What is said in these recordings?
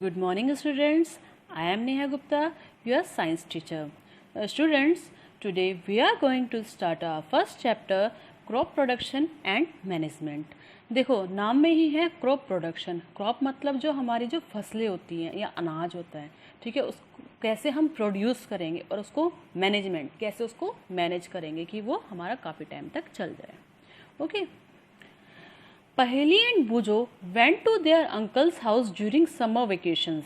Good morning, students. I am Neha Gupta, your science teacher. Students, today we are going to start our first chapter, crop production and management. देखो नाम में ही है crop production. Crop मतलब जो हमारी जो फसलें होती हैं या अनाज होता है, ठीक है, उसको कैसे हम प्रोड्यूस करेंगे और उसको मैनेजमेंट कैसे उसको मैनेज करेंगे कि वो हमारा काफ़ी टाइम तक चल जाए. Okay. Paheli and Boojho went to their uncle's house during summer vacations.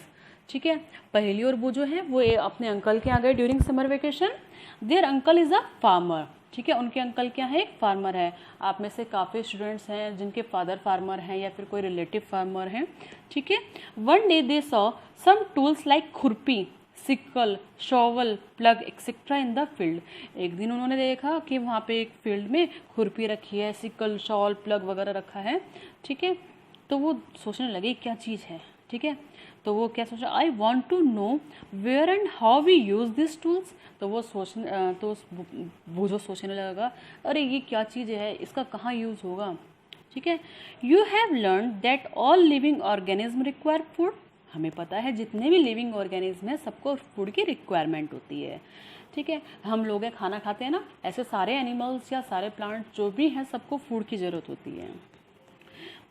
ठीक है, पहेली और बूजो हैं वो अपने अंकल के यहाँ गए during summer vacation. Their uncle is a farmer. ठीक है, उनके अंकल क्या है, एक फार्मर है. आप में से काफ़ी स्टूडेंट्स हैं जिनके फादर फार्मर हैं या फिर कोई रिलेटिव फार्मर हैं. ठीक है. One day they saw some tools like khurpi, sickle, shovel, plough etcetera in the field. एक दिन उन्होंने देखा कि वहाँ पे एक फील्ड में खुरपी रखी है, सिक्कल, शॉल, प्लग वगैरह रखा है. ठीक है, तो वो सोचने लगे क्या चीज़ है. ठीक है, तो वो क्या सोचा, I want to know where and how we use this tools. तो वो वो जो सोचने लगा, अरे ये क्या चीज़ है, इसका कहाँ यूज़ होगा. ठीक है. You have learn that all living organism require food. हमें पता है जितने भी लिविंग ऑर्गेनिज्म हैं सबको फूड की रिक्वायरमेंट होती है. ठीक है, हम लोग खाना खाते हैं ना, ऐसे सारे एनिमल्स या सारे प्लांट्स जो भी हैं सबको फूड की ज़रूरत होती है.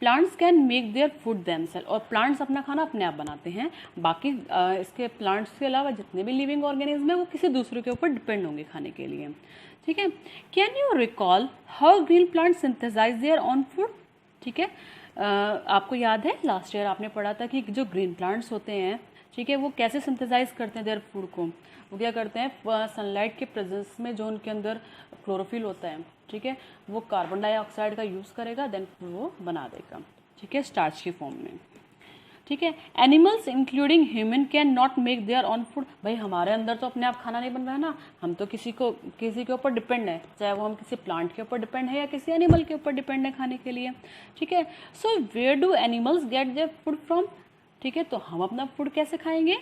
Plants can make their food themselves. और प्लांट्स अपना खाना अपने आप बनाते हैं. बाकी इसके प्लांट्स के अलावा जितने भी लिविंग ऑर्गेनिज्म हैं वो किसी दूसरे के ऊपर डिपेंड होंगे खाने के लिए. ठीक है. Can you recall how green plant synthesize their own food. ठीक है, आपको याद है लास्ट ईयर आपने पढ़ा था कि जो ग्रीन प्लांट्स होते हैं, ठीक है, वो कैसे सिंथेसाइज करते हैं देयर फूड को. वो क्या करते हैं, सनलाइट के प्रेजेंस में जो उनके अंदर क्लोरोफिल होता है, ठीक है, वो कार्बन डाइऑक्साइड का यूज़ करेगा, देन वो बना देगा. ठीक है, स्टार्च की फॉर्म में. ठीक है. Animals including human can not make their own food. भाई हमारे अंदर तो अपने आप खाना नहीं बन रहा है ना, हम तो किसी के ऊपर डिपेंड है, चाहे वो हम किसी प्लांट के ऊपर डिपेंड है या किसी एनिमल के ऊपर डिपेंड है खाने के लिए. ठीक है. So where do animals get their food from. ठीक है, तो हम अपना फूड कैसे खाएंगे.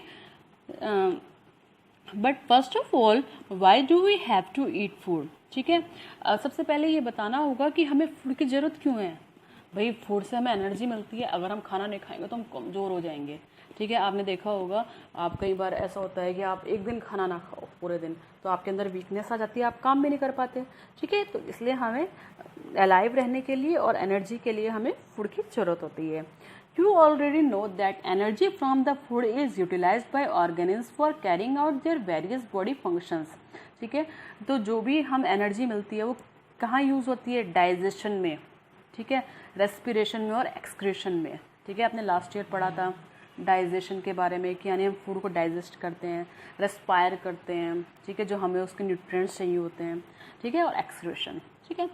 But first of all why do we have to eat food. ठीक है, सबसे पहले ये बताना होगा कि हमें फूड की ज़रूरत क्यों है. भाई फूड से हमें एनर्जी मिलती है. अगर हम खाना नहीं खाएंगे तो हम कमज़ोर हो जाएंगे. ठीक है, आपने देखा होगा, आप कई बार ऐसा होता है कि आप एक दिन खाना ना खाओ पूरे दिन, तो आपके अंदर वीकनेस आ जाती है, आप काम भी नहीं कर पाते. ठीक है, तो इसलिए हमें अलाइव रहने के लिए और एनर्जी के लिए हमें फूड की ज़रूरत होती है. You already know that energy from the food is utilized by organisms for carrying out their various body functions. ठीक है, तो जो भी हम एनर्जी मिलती है वो कहाँ यूज़ होती है, डाइजेशन में. ठीक है, रेस्पिरेशन में और एक्सक्रीशन में. ठीक है, आपने लास्ट ईयर पढ़ा था डाइजेशन के बारे में कि यानी हम फूड को डाइजेस्ट करते हैं, रेस्पायर करते हैं. ठीक है, जो हमें उसके न्यूट्रिएंट्स चाहिए होते हैं. ठीक है, और एक्सक्रीशन. ठीक है,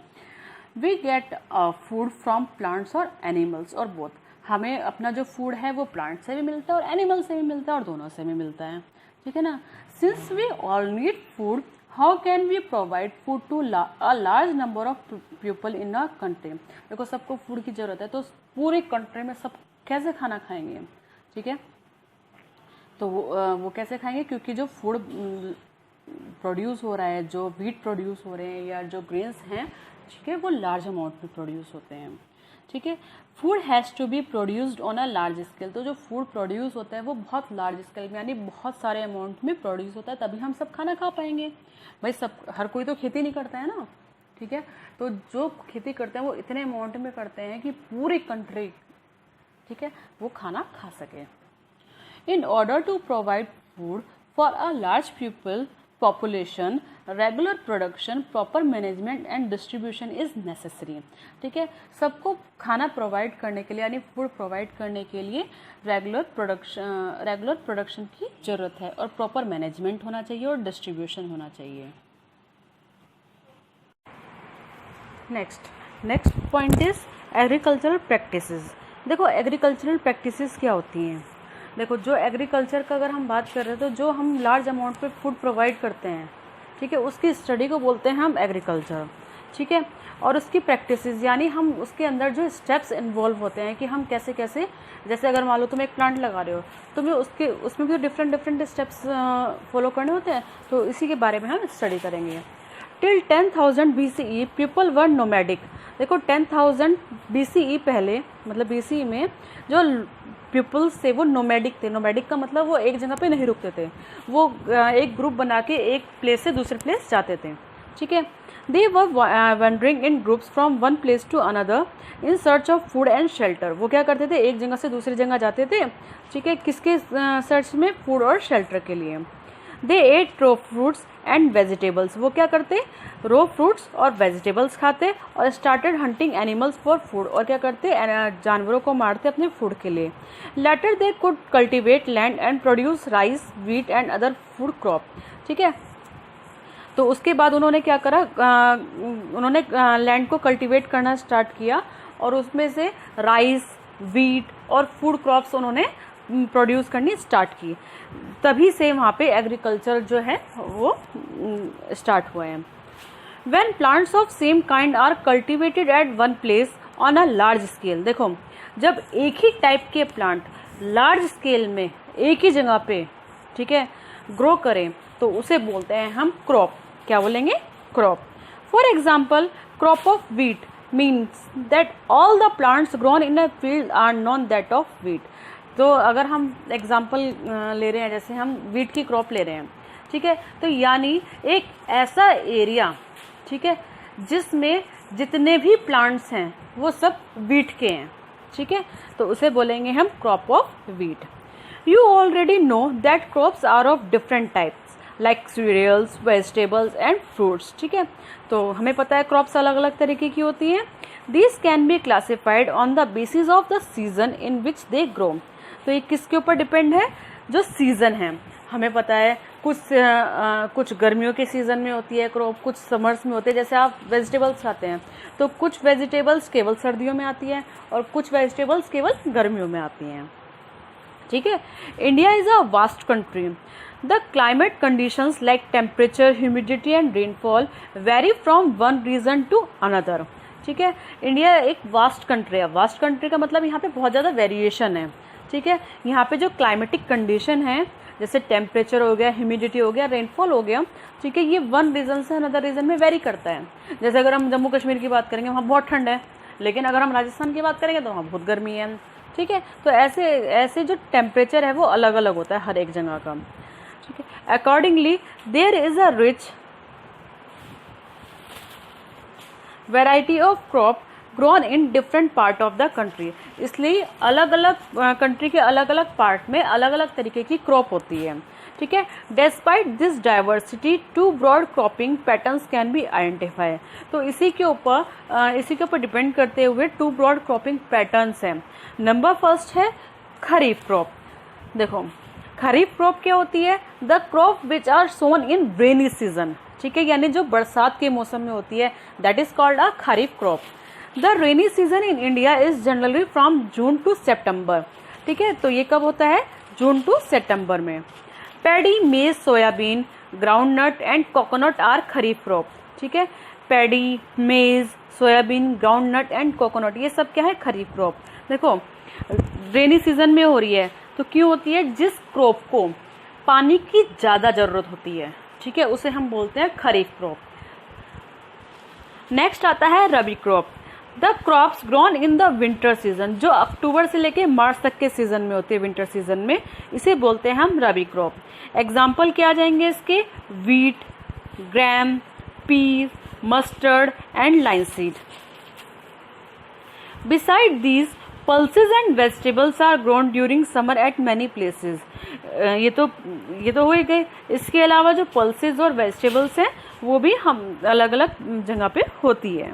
we get food from plants और एनिमल्स और बोथ. हमें अपना जो फूड है वो प्लांट से भी मिलता है और एनिमल से भी मिलता है और दोनों से भी मिलता है. ठीक है ना. Since we all need food, how can we provide food to a large number of people in a country. देखो सबको फूड की ज़रूरत है, तो पूरे कंट्री में सब कैसे खाना खाएंगे. ठीक है, तो वो कैसे खाएंगे, क्योंकि जो फूड प्रोड्यूस हो रहा है, जो व्हीट प्रोड्यूस हो रहे हैं या जो ग्रेन्स हैं, ठीक है, वो लार्ज अमाउंट में प्रोड्यूस होते हैं. ठीक है. Food has to be produced on a large scale. तो जो फूड प्रोड्यूस होता है वो बहुत लार्ज स्केल में यानी बहुत सारे अमाउंट में प्रोड्यूस होता है, तभी हम सब खाना खा पाएंगे. भाई सब हर कोई तो खेती नहीं करता है ना. ठीक है, तो जो खेती करते हैं वो इतने अमाउंट में करते हैं कि पूरी कंट्री, ठीक है, वो खाना खा सके. In order to provide food for a large people population, regular production, proper management and distribution is necessary. ठीक है, सबको खाना प्रोवाइड करने के लिए यानी फूड प्रोवाइड करने के लिए रेगुलर प्रोडक्शन की ज़रूरत है और प्रॉपर मैनेजमेंट होना चाहिए और डिस्ट्रीब्यूशन होना चाहिए. Next point is agricultural practices. देखो एग्रीकल्चरल प्रैक्टिसेस क्या होती हैं. देखो जो एग्रीकल्चर का अगर हम बात कर रहे हैं तो जो हम लार्ज अमाउंट पे फूड प्रोवाइड करते हैं, ठीक है, उसकी स्टडी को बोलते हैं हम एग्रीकल्चर. ठीक है, और उसकी प्रैक्टिसेस यानी हम उसके अंदर जो स्टेप्स इन्वॉल्व होते हैं कि हम कैसे कैसे, जैसे अगर मान लो तुम एक प्लांट लगा रहे हो तो उसमें भी डिफरेंट स्टेप्स फॉलो करने होते हैं, तो इसी के बारे में हम स्टडी करेंगे. Till 10,000 BCE people were nomadic. देखो 10,000 BCE पहले मतलब BCE में जो पीपल्स थे वो नोमैडिक थे। नोमैडिक का मतलब वो एक जगह पे नहीं रुकते थे, वो एक ग्रुप बना के एक प्लेस से दूसरे प्लेस जाते थे। ठीक है, they were wandering in groups from one place to another in search of food and shelter. वो क्या करते थे, एक जगह से दूसरी जगह जाते थे। ठीक है, किसके सर्च में, फूड और शेल्टर के लिए। They ate raw fruits and vegetables. वो क्या करते, रो फ्रूट्स और वेजिटेबल्स खाते और started hunting animals for food. और क्या करते, जानवरों को मारते अपने फूड के लिए। Later they could cultivate land and produce rice, wheat and other food crop. ठीक है, तो उसके बाद उन्होंने क्या करा, उन्होंने लैंड को कल्टीवेट करना स्टार्ट किया और उसमें से राइस, व्हीट और फूड क्रॉप्स उन्होंने प्रोड्यूस करनी स्टार्ट की। तभी से वहाँ पे एग्रीकल्चर जो है वो स्टार्ट हुआ है। When plants of same kind are cultivated at one place on a large scale. देखो, जब एक ही टाइप के प्लांट लार्ज स्केल में एक ही जगह पे, ठीक है, ग्रो करें तो उसे बोलते हैं हम क्रॉप। क्या बोलेंगे, crop. For example, crop of wheat means that all the plants grown in a field are known that of wheat. तो अगर हम एग्जाम्पल ले रहे हैं, जैसे हम व्हीट की क्रॉप ले रहे हैं, ठीक है, तो यानी एक ऐसा एरिया, ठीक है, जिसमें जितने भी प्लांट्स हैं वो सब व्हीट के हैं। ठीक है, तो उसे बोलेंगे हम crop of wheat. You already know that crops are of different types like cereals, vegetables and fruits. ठीक है, तो हमें पता है क्रॉप्स अलग अलग तरीके की होती हैं। This can be classified on the basis of the season in which they grow. तो ये किसके ऊपर डिपेंड है, जो सीज़न है। हमें पता है कुछ गर्मियों के सीज़न में होती है क्रॉप, कुछ समर्स में होते हैं। जैसे आप वेजिटेबल्स खाते हैं तो कुछ वेजिटेबल्स केवल सर्दियों में आती हैं और कुछ वेजिटेबल्स केवल गर्मियों में आती हैं। ठीक है, India is a vast country. The climate conditions like temperature, humidity and rainfall vary from one region to another. ठीक है, इंडिया एक वास्ट कंट्री है। वास्ट कंट्री का मतलब यहाँ पे बहुत ज़्यादा वेरिएशन है। ठीक है, यहाँ पे जो क्लाइमेटिक कंडीशन है, जैसे टेम्परेचर हो गया, ह्यूमिडिटी हो गया, रेनफॉल हो गया, ठीक है, ये वन रीजन से अनदर रीजन में वेरी करता है। जैसे अगर हम जम्मू कश्मीर की बात करेंगे, वहाँ बहुत ठंड है, लेकिन अगर हम राजस्थान की बात करेंगे तो वहाँ बहुत गर्मी है। ठीक है, तो ऐसे जो टेम्परेचर है वो अलग अलग होता है हर एक जगह का। ठीक है, accordingly there is a rich variety of crop grown in different part of the country. इसलिए अलग अलग कंट्री के अलग अलग पार्ट में अलग अलग तरीके की क्रॉप होती है। ठीक है, despite this diversity two broad cropping patterns can be identify. तो इसी के ऊपर डिपेंड करते हुए टू ब्रॉड क्रॉपिंग पैटर्न्स हैं। नंबर फर्स्ट है खरीफ क्रॉप। देखो, खरीफ क्रॉप क्या होती है, the crop which are sown in rainy season. ठीक है, यानी जो बरसात के मौसम में होती है, that is called a kharif crop. The rainy season in India is generally from June to September. ठीक है, तो ये कब होता है, जून टू सितंबर में। Paddy, maize, soybean, groundnut and coconut are kharif crop. ठीक है, paddy, maize, soybean, groundnut and coconut, ये सब क्या है, खरीफ क्रॉप। देखो, रेनी सीजन में हो रही है तो क्यों होती है, जिस क्रॉप को पानी की ज़्यादा ज़रूरत होती है, ठीक है, उसे हम बोलते हैं खरीफ क्रॉप। नेक्स्ट आता है rabi crop. The crops grown in the winter season, जो अक्टूबर से लेके मार्च तक के सीजन में होते हैं, विंटर सीजन में, इसे बोलते हैं हम रबी क्रॉप। एग्जाम्पल क्या आ जाएंगे इसके, wheat, gram, peas, mustard and linseed. Besides these pulses and vegetables are grown during summer at many places. ये तो हो ही गए। इसके अलावा जो पल्सेज और वेजिटेबल्स हैं वो भी हम अलग अलग जगह पे होती है।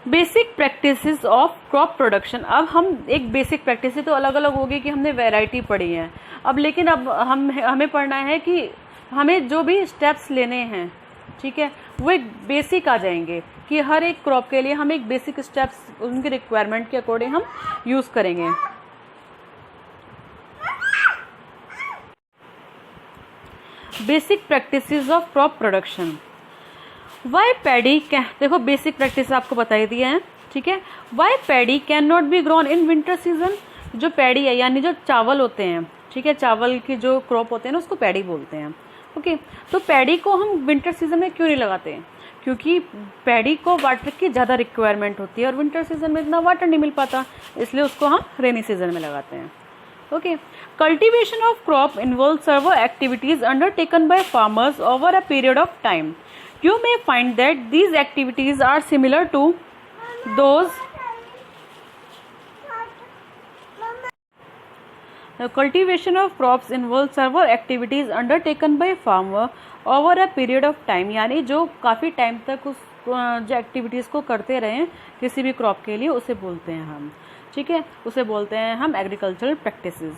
Basic practices of crop production. अब हम एक बेसिक प्रैक्टिस तो अलग अलग होगी कि हमने वैरायटी पढ़ी है अब, लेकिन अब हमें पढ़ना है कि हमें जो भी स्टेप्स लेने हैं, ठीक है, वो एक बेसिक आ जाएंगे कि हर एक क्रॉप के लिए हम एक बेसिक स्टेप्स उनके रिक्वायरमेंट के अकॉर्डिंग हम यूज़ करेंगे। Basic practices of crop production. Why paddy can, देखो बेसिक प्रैक्टिस आपको बता ही दिया है। ठीक है, why paddy can not be grown in winter season. जो पैडी है यानी जो चावल होते हैं, ठीक है, चावल की जो क्रॉप होते हैं ना उसको पैडी बोलते हैं। ओके, तो पैडी को हम विंटर सीजन में क्यों नहीं लगाते हैं, क्योंकि पैडी को वाटर की ज़्यादा रिक्वायरमेंट होती है और विंटर सीजन में इतना वाटर नहीं मिल पाता, इसलिए उसको हम रेनी सीजन में लगाते हैं। Okay, cultivation of crop involve several activities undertaken by farmers over a period of time. You may find that these activities are similar to those The cultivation of crops involves several activities undertaken by farmer over a period of time, यानी जो काफ़ी time तक उस जो activities को करते रहें किसी भी क्रॉप के लिए, उसे बोलते हैं हम, ठीक है, उसे बोलते हैं हम agricultural practices.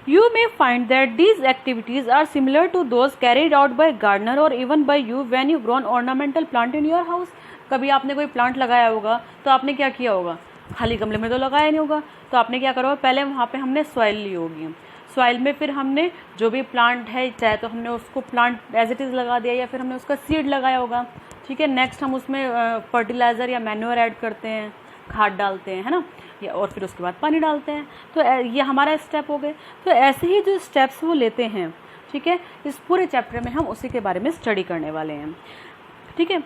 You may find that these activities are similar to those carried out by gardener और even by you when you grown ornamental plant in your house. कभी आपने कोई प्लांट लगाया होगा तो आपने क्या किया होगा, खाली गमले में तो लगाया नहीं होगा, तो आपने क्या करा होगा, पहले वहाँ पे हमने सॉइल ली होगी, सॉइल में फिर हमने जो भी प्लांट है चाहे तो हमने उसको प्लांट एज इट इज़ लगा दिया या फिर हमने उसका सीड लगाया होगा, ठीक है। नेक्स्ट हम उसमें फर्टिलाइज़र या मैन्योर ऐड करते हैं, खाद डालते हैं, है ना, या और फिर उसके बाद पानी डालते हैं, तो ये हमारा स्टेप हो गए। तो ऐसे ही जो स्टेप्स वो लेते हैं, ठीक है, इस पूरे चैप्टर में हम उसी के बारे में स्टडी करने वाले हैं, ठीक है।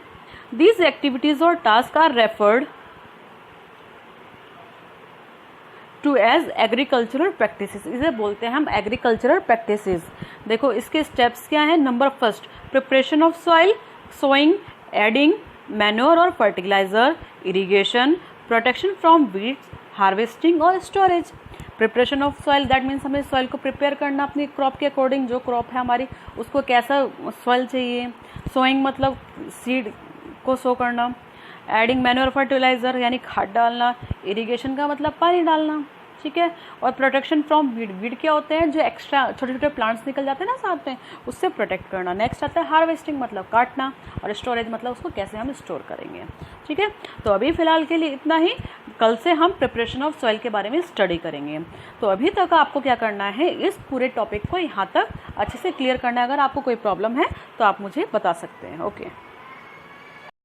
दीज एक्टिविटीज़ और task are referred to as agricultural practices, इसे बोलते हैं हम एग्रीकल्चरल प्रैक्टिसेस। देखो इसके स्टेप्स क्या हैं। Number first, preparation of soil, sowing, adding manure और fertilizer, irrigation, protection from weeds, harvesting और storage. Preparation of soil that means हमें सॉइल को प्रिपेयर करना अपनी क्रॉप के अकॉर्डिंग, जो क्रॉप है हमारी उसको कैसा सॉइल चाहिए। सोइंग मतलब सीड को सो करना, एडिंग मैन्योर फर्टिलाइजर यानी खाद डालना, इरिगेशन का मतलब पानी डालना, ठीक है, और प्रोटेक्शन फ्रॉम वीड, वीड क्या होते हैं, जो एक्स्ट्रा छोटे छोटे प्लांट्स निकल जाते हैं ना साथ में, उससे प्रोटेक्ट करना। नेक्स्ट आता है हार्वेस्टिंग मतलब काटना, और स्टोरेज मतलब उसको कैसे हम स्टोर करेंगे, ठीक है। तो अभी फ़िलहाल के लिए इतना ही, कल से हम प्रिपरेशन ऑफ सॉइल के बारे में स्टडी करेंगे। तो अभी तक आपको क्या करना है, इस पूरे टॉपिक को यहाँ तक अच्छे से क्लियर करना है। अगर आपको कोई प्रॉब्लम है तो आप मुझे बता सकते हैं। ओके।